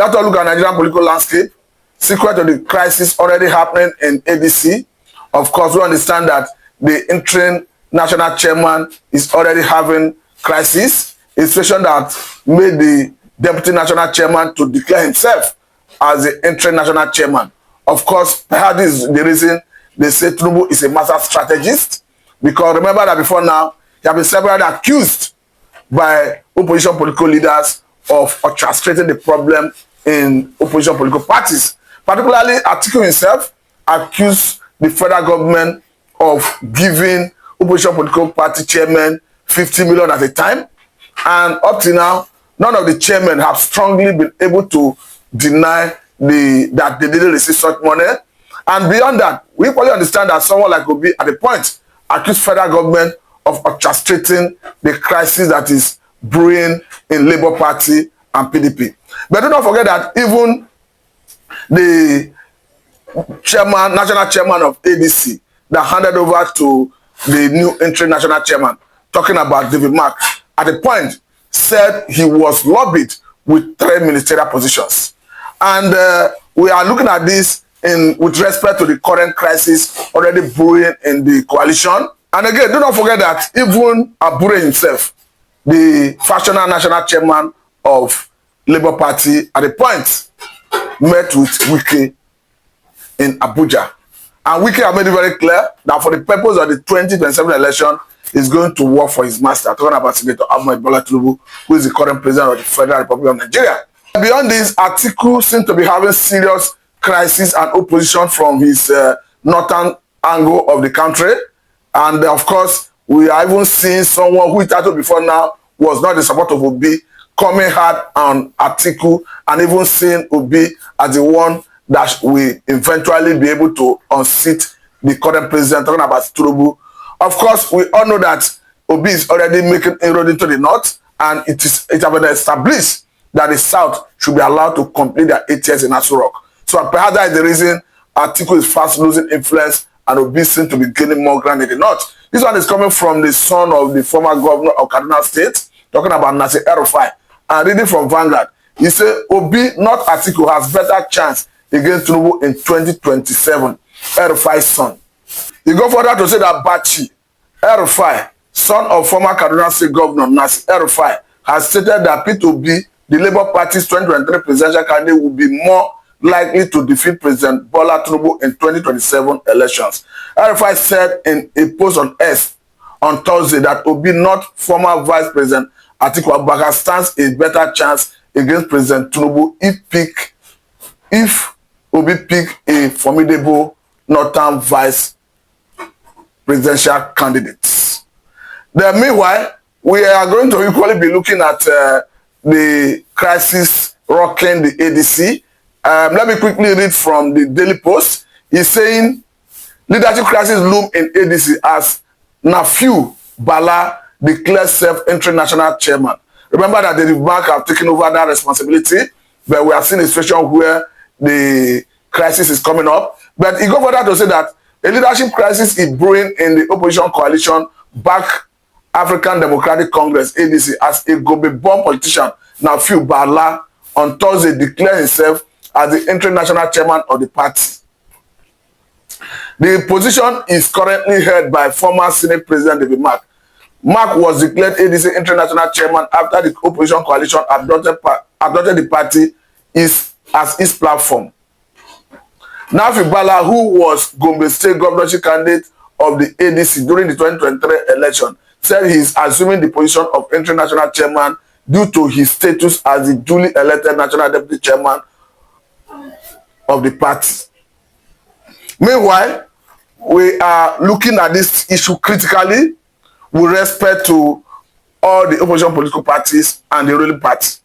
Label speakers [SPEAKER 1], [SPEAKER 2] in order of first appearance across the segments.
[SPEAKER 1] Let's look at Nigerian political landscape. Secret to the crisis already happening in ADC. Of course, we understand that the interim national chairman is already having crisis. A situation that made the deputy national chairman to declare himself as the interim national chairman. Of course, perhaps this is the reason they say Tinubu is a master strategist. Because remember that before now, he has been severally accused by opposition political leaders of orchestrating the problem in opposition political parties. Particularly, Atiku himself accused the federal government of giving opposition political party chairmen 50 million at a time. And up to now, none of the chairmen have strongly been able to deny that they didn't receive such money. And beyond that, we probably understand that someone like Obi at the point accused federal government of orchestrating the crisis that is brewing in Labour Party and PDP. But do not forget that even the chairman, national chairman of ADC, that handed over to the new interim national chairman, talking about David Mark, at the point said he was lobbied with 3 ministerial positions. And we are looking at this with respect to the current crisis already brewing in the coalition. And again, do not forget that even Abure himself, the factional national chairman of Labour Party, at the point met with Wike in Abuja. And Wike have made it very clear that for the purpose of the 2027 election, he's going to work for his master. Talking about Senator Ahmed Bola Tinubu, who is the current president of the Federal Republic of Nigeria. Beyond this, Atiku seems to be having serious crisis and opposition from his northern angle of the country. And of course, we are even seeing someone who titled before now was not the support of Obi coming hard on Atiku, and even seeing Obi as the one that will eventually be able to unseat the current president, talking about Tinubu. Of course, we all know that Obi is already making inroad into the north, and it has been established that the south should be allowed to complete their 8 years in Aso Rock. So perhaps that is the reason Atiku is fast losing influence and Obi seems to be gaining more ground in the north. This one is coming from the son of the former governor of Kaduna State, talking about Nasir El-Rufai. And reading from Vanguard, he said Obi, not Atiku, has better chance against Tinubu in 2027. El-Rufai's son. He go further to say that Bachi El-Rufai, son of former Kaduna State Governor Nasir El-Rufai, has stated that P2B, the Labour Party's 2023 presidential candidate, will be more likely to defeat President Bola Tinubu in 2027 elections. El-Rufai said in a post on X on Thursday that Obi, not former Vice President Atiku Abubakar, stands a better chance against President Tinubu if Obi pick a formidable northern vice presidential candidates. Then meanwhile, we are going to equally be looking at the crisis rocking the ADC. Let me quickly read from the Daily Post. He's saying leadership crisis loom in ADC as Nafiu Bala declares self-interim national chairman. Remember that the bank have taken over that responsibility, but we have seen a situation where the crisis is coming up. But he goes further to say that a leadership crisis is brewing in the opposition coalition back African Democratic Congress, ADC, as a Gobe-born politician, Nafiu Bala, on Thursday declared himself as the interim national chairman of the party. The position is currently held by former Senate President David Mark. Mark was declared ADC international chairman after the opposition coalition adopted the party as its platform. Nafiu Bala, who was Gombe State governorship candidate of the ADC during the 2023 election, said he is assuming the position of international chairman due to his status as the duly elected national deputy chairman of the party. Meanwhile, we are looking at this issue critically with respect to all the opposition political parties and the ruling party.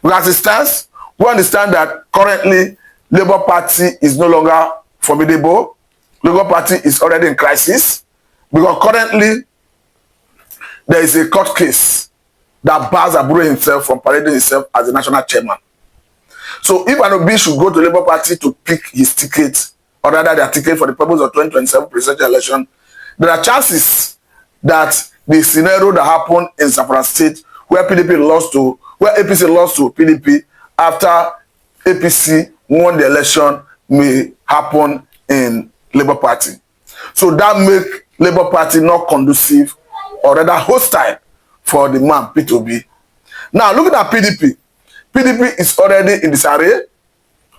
[SPEAKER 1] Because as it stands, we understand that currently Labour Party is no longer formidable. Labour Party is already in crisis because currently there is a court case that bars Abure himself from parading himself as the national chairman. So if an Obi should go to Labour Party to pick his ticket, or rather their ticket for the purpose of 2027 presidential election, there are chances that the scenario that happened in Zamfara State, where APC lost to PDP after APC won the election may happen in Labour Party. So that make Labour Party not conducive or rather hostile for the man P2B. Now looking at PDP, PDP is already in disarray.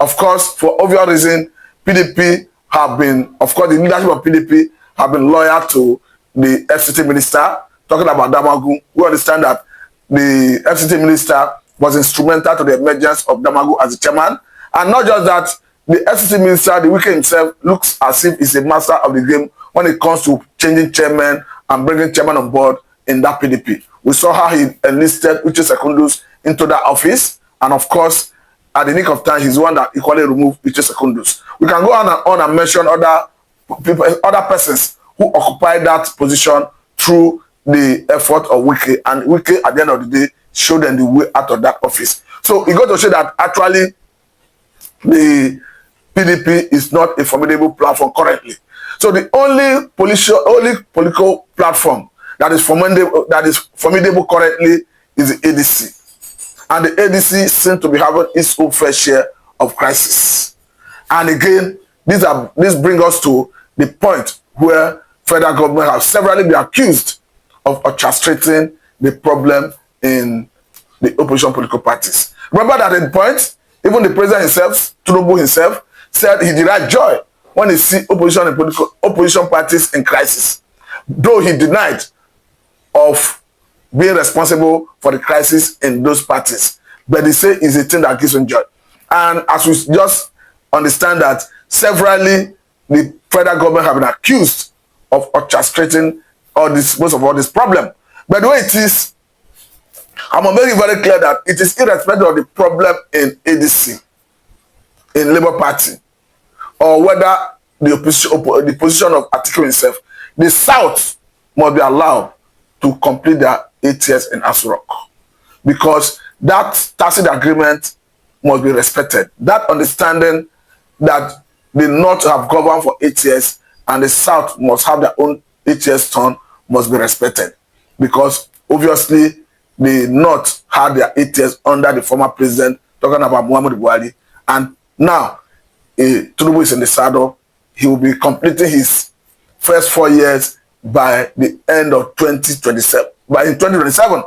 [SPEAKER 1] Of course, for obvious reason, PDP have been, of course, the leadership of PDP have been loyal to the FCT minister. Talking about Damagu, we understand that the FCT minister was instrumental to the emergence of Damagu as the chairman. And not just that, the FCT minister, the Wike himself, looks as if he's a master of the game when it comes to changing chairman and bringing chairman on board in that PDP. We saw how he enlisted Uche Secondus into that office. And of course, at the nick of time, he's the one that equally removed Uche Secondus. We can go on and mention other people, other persons who occupied that position through the effort of Wike. And Wike, at the end of the day, showed them the way out of that office. So it got to show that actually the PDP is not a formidable platform currently. So the only political platform that is formidable currently is the ADC. And the ADC seems to be having its own fair share of crisis. And again, this brings us to the point where federal government has severally been accused of orchestrating the problem in the opposition political parties. Remember that at the point, even the president himself, Tinubu himself, said he derived joy when he see opposition parties in crisis, though he denied of being responsible for the crisis in those parties. But they say it's a thing that gives him joy. And as we just understand that severally, the federal government have been accused of orchestrating most of all this problem. But the way it is, I'm making it very clear that it is irrespective of the problem in ADC, in Labour Party, or whether the position of Atiku himself, the South must be allowed to complete their 8 years in Aso Rock, because that tacit agreement must be respected. That understanding that the North have governed for 8 years and the South must have their own 8 years turn must be respected, because obviously the North had their 8 years under the former president, talking about Muhammadu Buhari, and now Tinubu is in the saddle. He will be completing his first 4 years by the end of 2027. By in 2027.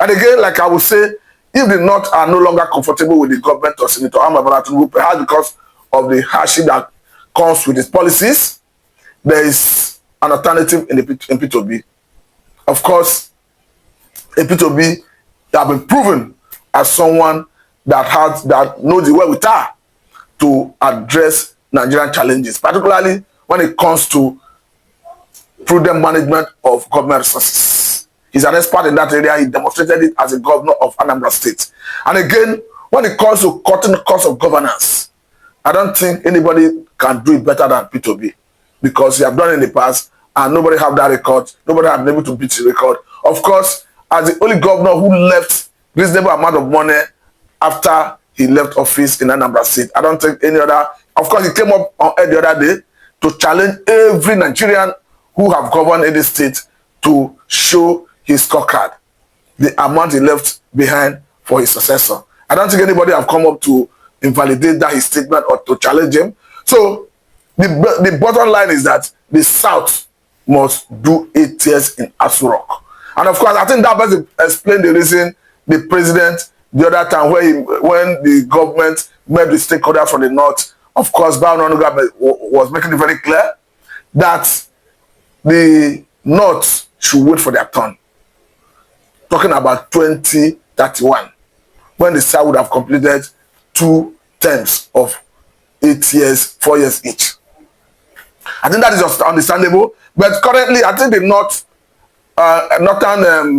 [SPEAKER 1] And again, like I would say, if the North are no longer comfortable with the government of Senator Amabala Tinubu, perhaps because of the hardship that comes with his policies, there is an alternative in P2B. Of course, in P2B, they have been proven as someone that knows the way with her to address Nigerian challenges, particularly when it comes to prudent management of government resources. He's an expert in that area. He demonstrated it as a governor of Anambra State. And again, when it comes to cutting the cost of governance, I don't think anybody can do it better than P2B, because he have done it in the past and nobody have that record. Nobody have been able to beat the record. Of course, as the only governor who left reasonable amount of money after he left office in Anambra State, I don't think any other. Of course, he came up on air the other day to challenge every Nigerian who have governed in the state to show his scorecard, the amount he left behind for his successor. I don't think anybody have come up to invalidate that his statement or to challenge him. So the bottom line is that the South must do 8 years in Aso Rock. And of course, I think that best explain the reason the president the other time when the government met with stakeholders from the North, of course, Baononuga was making it very clear that the North should wait for their turn. Talking about 2031, when the South would have completed 2 terms of 8 years, 4 years each. I think that is just understandable. But currently, I think the northern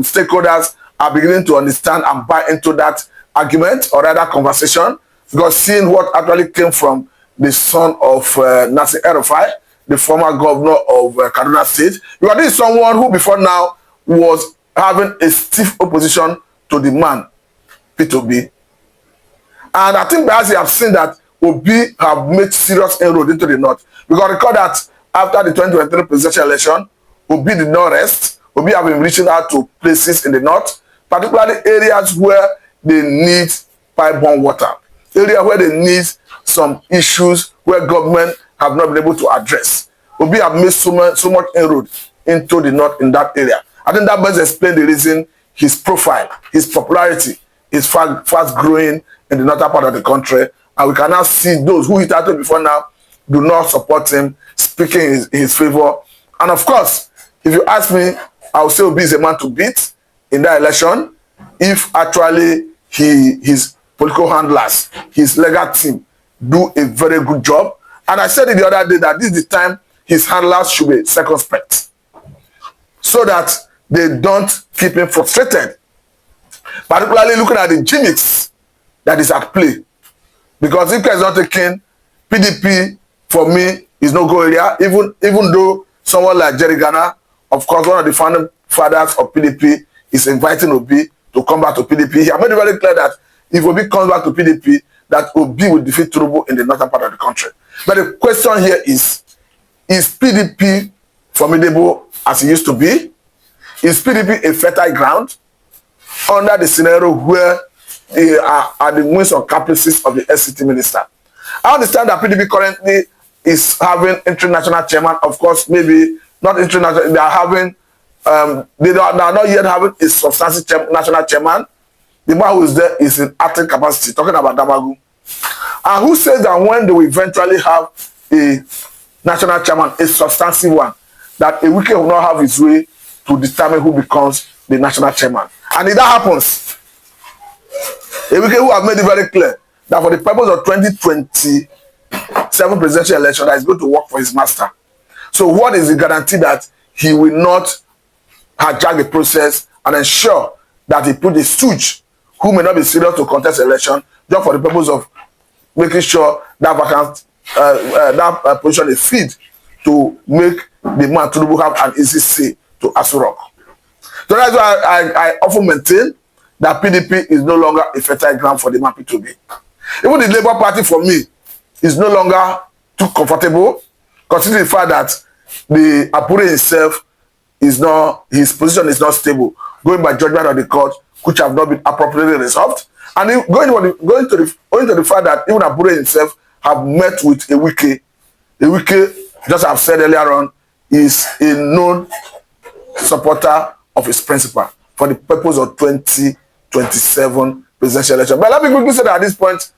[SPEAKER 1] stakeholders are beginning to understand and buy into that argument or rather conversation, because seeing what actually came from the son of Nasir El-Rufai, the former governor of Kaduna State, because this is someone who before now was having a stiff opposition to the man, P2B. And I think perhaps you have seen that Obi have made serious inroad into the North. Because recall that after the 2023 presidential election, Obi did not rest. Obi have been reaching out to places in the North, particularly areas where they need pipe-borne water. area where they need some issues where government have not been able to address. Obi have made so much inroad into the north in that area. I think that best explain the reason his profile, his popularity is fast growing in the northern part of the country. And we can now see those who he started before now do not support him, speaking in his favor. And of course, if you ask me, I will say Obi is a man to beat in that election if actually his political handlers, his legal team do a very good job. And I said it the other day that this is the time his handlers should be circumspect so that they don't keep him frustrated. Particularly looking at the gimmicks that is at play. Because if is not taken, PDP for me is no go area. Even though someone like Jerry Ghana, of course, one of the founding fathers of PDP, is inviting Obi to come back to PDP. He has made it very clear that if Obi comes back to PDP, that Obi will defeat Tinubu in the northern part of the country. But the question here is PDP formidable as it used to be? Is PDP a fertile ground under the scenario where they are at the whims or caprices of the SCT minister? I understand that PDP currently is having international chairman. Of course, maybe not international. They are having, they are not yet having a substantive national chairman. The man who is there is in acting capacity, talking about Damagu. And who says that when they will eventually have a national chairman, a substantive one, that a Wike will not have his way to determine who becomes the national chairman. And if that happens, a Wike who have made it very clear that for the purpose of 2027 presidential election, that is going to work for his master. So what is the guarantee that he will not hijack the process and ensure that he put the stooge who may not be serious to contest election just for the purpose of making sure that vacant position is filled to make the man Tinubu have an easy say to Asurok. So that's why I often maintain that PDP is no longer a fertile ground for the man to be. Even the Labour Party for me is no longer too comfortable, considering the fact that the Apure himself is not, his position is not stable, going by judgment of the court, which have not been appropriately resolved. And going to the fact that even Apure himself have met with a Wike, just as I've said earlier on, is a known supporter of his principle for the purpose of 2027 presidential election. But let me quickly say that at this point,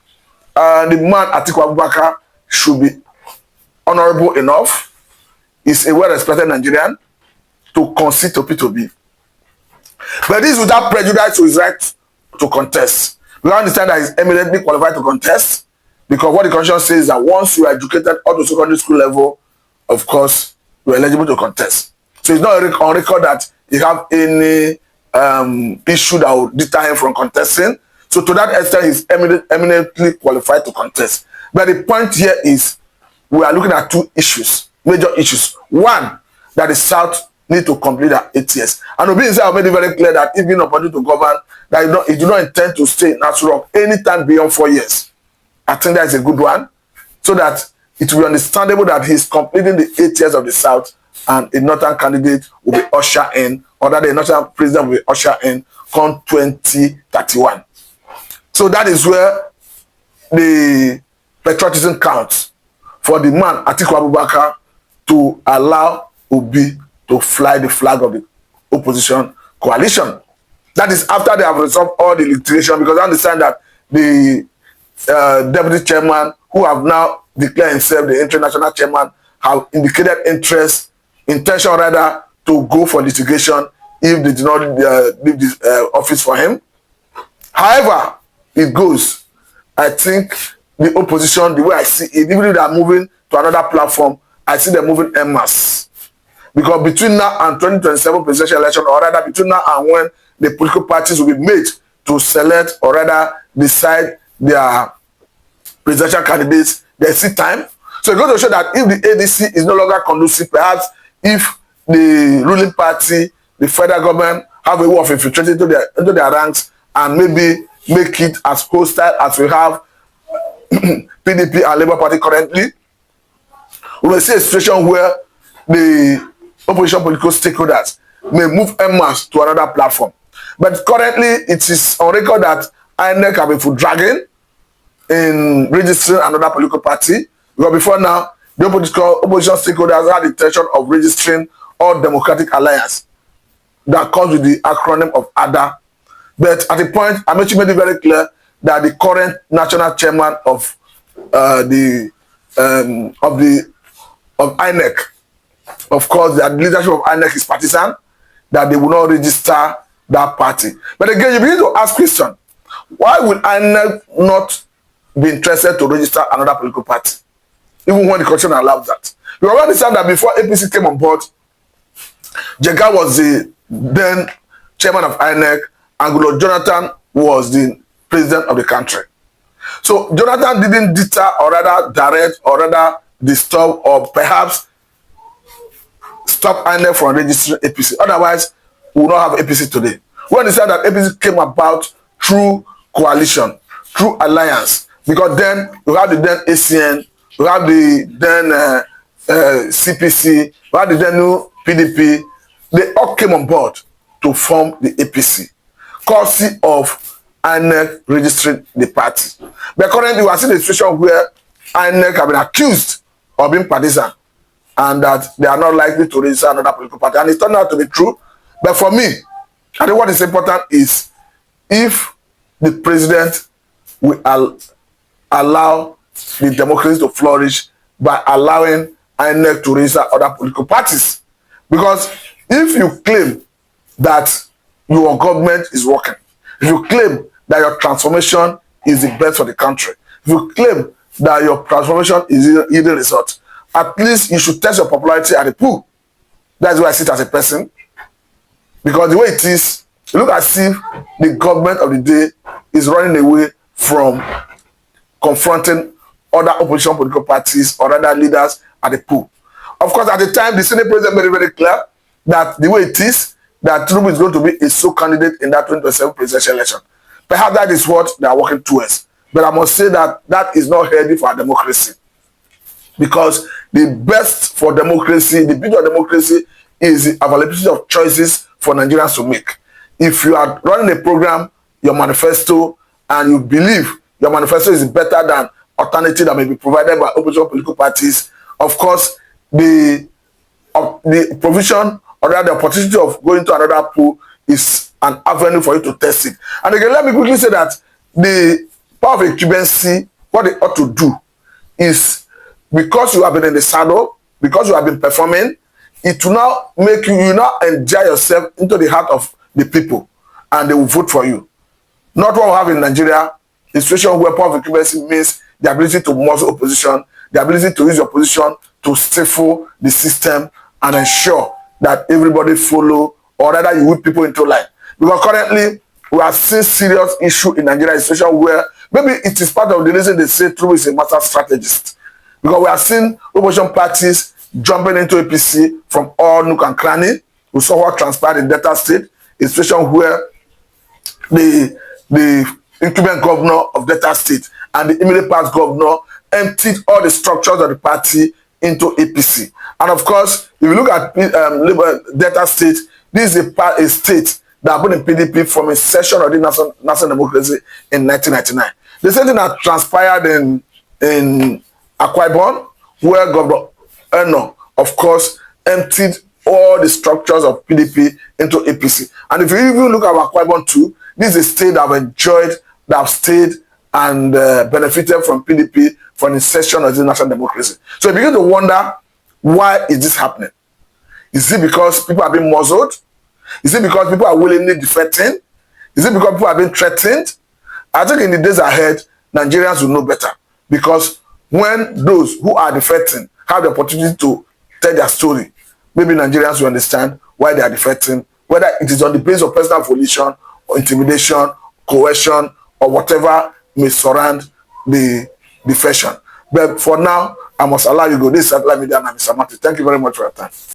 [SPEAKER 1] the man Atiku Abubakar should be honorable enough. He's a well-respected Nigerian to concede to P2B. But this without prejudice to his right to contest. We understand that he's eminently qualified to contest because what the constitution says is that once you are educated up to secondary school level, of course, you are eligible to contest. So it's not on record that you have any issue that will deter him from contesting. So to that extent, he's eminently qualified to contest. But the point here is we are looking at two issues, major issues. One, that the South need to complete their 8 years. And Obi himself made it very clear that if being opportunity to govern, that he do not intend to stay in Asurok anytime beyond 4 years. I think that is a good one, so that it will be understandable that he's completing the 8 years of the South and a northern candidate will be ushered in, or that the northern president will be ushered in come 2031. So that is where the patriotism counts for the man Atiku Abubakar to allow Obi to fly the flag of the opposition coalition. That is after they have resolved all the litigation, because I understand that the deputy chairman, who have now declared himself the international chairman, have indicated intention rather, to go for litigation if they do not leave this office for him. However it goes, I think the opposition, the way I see it, even if they are moving to another platform, I see them moving en masse. Because between now and 2027 presidential election, or rather between now and when the political parties will be made to select or rather decide their presidential candidates, they see time. So it's going to show that if the ADC is no longer conducive, perhaps if the ruling party, the federal government, have a way of infiltrating into their ranks and maybe make it as hostile as we have PDP and Labour Party currently, we will see a situation where the opposition political stakeholders may move en masse to another platform. But currently, it is on record that INEC have been for dragging in registering another political party. Because before now, the opposition stakeholders had the intention of registering all Democratic Alliance that comes with the acronym of ADA. But at the point, Amechi made it very clear that the current national chairman of INEC, of course, the leadership of INEC is partisan, that they will not register that party. But again, you begin to ask question, why will INEC not be interested to register another political party, even when the constitution allows that? You already understand that before APC came on board, Jega was the then chairman of INEC, and Goodluck Jonathan was the president of the country. So Jonathan didn't deter or rather direct or rather disturb or perhaps stop INEC from registering APC. Otherwise, we will not have APC today. We understand that APC came about through coalition, through alliance, because then you have the then ACN, you have the then CPC, you have the then new PDP. They all came on board to form the APC, courtesy of INEC registering the party. But currently, we are seeing a situation where INEC have been accused of being partisan and that they are not likely to register another political party. And it turned out to be true. But for me, I think what is important is if the president will allow the democracy to flourish by allowing INEC to register other political parties. Because if you claim that your government is working, if you claim that your transformation is the best for the country, if you claim that your transformation is yielding results, at least you should test your popularity at the pool. That's why I sit as a person. Because the way it is, you look as if the government of the day is running away from confronting other opposition political parties or other leaders at the pool. Of course, at the time, the Senate president made it very clear that the way it is, that Tinubu is going to be a sole candidate in that 2027 presidential election. Perhaps that is what they are working towards. But I must say that that is not healthy for our democracy. Because the best for democracy, the beauty of democracy is the availability of choices for Nigerians to make. If you are running a program, your manifesto, and you believe your manifesto is better than alternative that may be provided by opposition political parties, of course, the provision or the opportunity of going to another pool is an avenue for you to test it. And again, let me quickly say that the power of incumbency, what they ought to do is, because you have been in the saddle, because you have been performing, it will now make you now enjoy yourself into the heart of the people, and they will vote for you. Not what we have in Nigeria, a situation where power of incumbency means the ability to muzzle opposition, the ability to use your position to stifle the system and ensure that everybody follow, or rather you whip people into line. Because currently, we are seeing serious issue in Nigeria, a situation where maybe it is part of the reason they say Tinubu is a master strategist. Because we are seeing opposition parties jumping into APC from all nook and cranny. We saw what transpired in Delta State, a situation where the incumbent governor of Delta State and the immediate past governor emptied all the structures of the party into APC. And of course, if you look at Delta State, this is a state that put in PDP from a session of the national democracy in 1999. The same thing that transpired in Akwa Ibom, where Governor Eno, of course, emptied all the structures of PDP into APC. And if you even look at Akwa Ibom too, this is a state that have enjoyed, that have stayed and benefited from PDP for the inception of the national democracy. So you begin to wonder, why is this happening? Is it because people are being muzzled? Is it because people are willingly defecting? Is it because people are being threatened? I think in the days ahead, Nigerians will know better. Because when those who are defecting have the opportunity to tell their story, maybe Nigerians will understand why they are defecting, whether it is on the basis of personal volition or intimidation, coercion, or whatever may surround the defection. But for now, I must allow you to go. This is Satellite Media, and I'm Mr. Martin. Thank you very much for your time.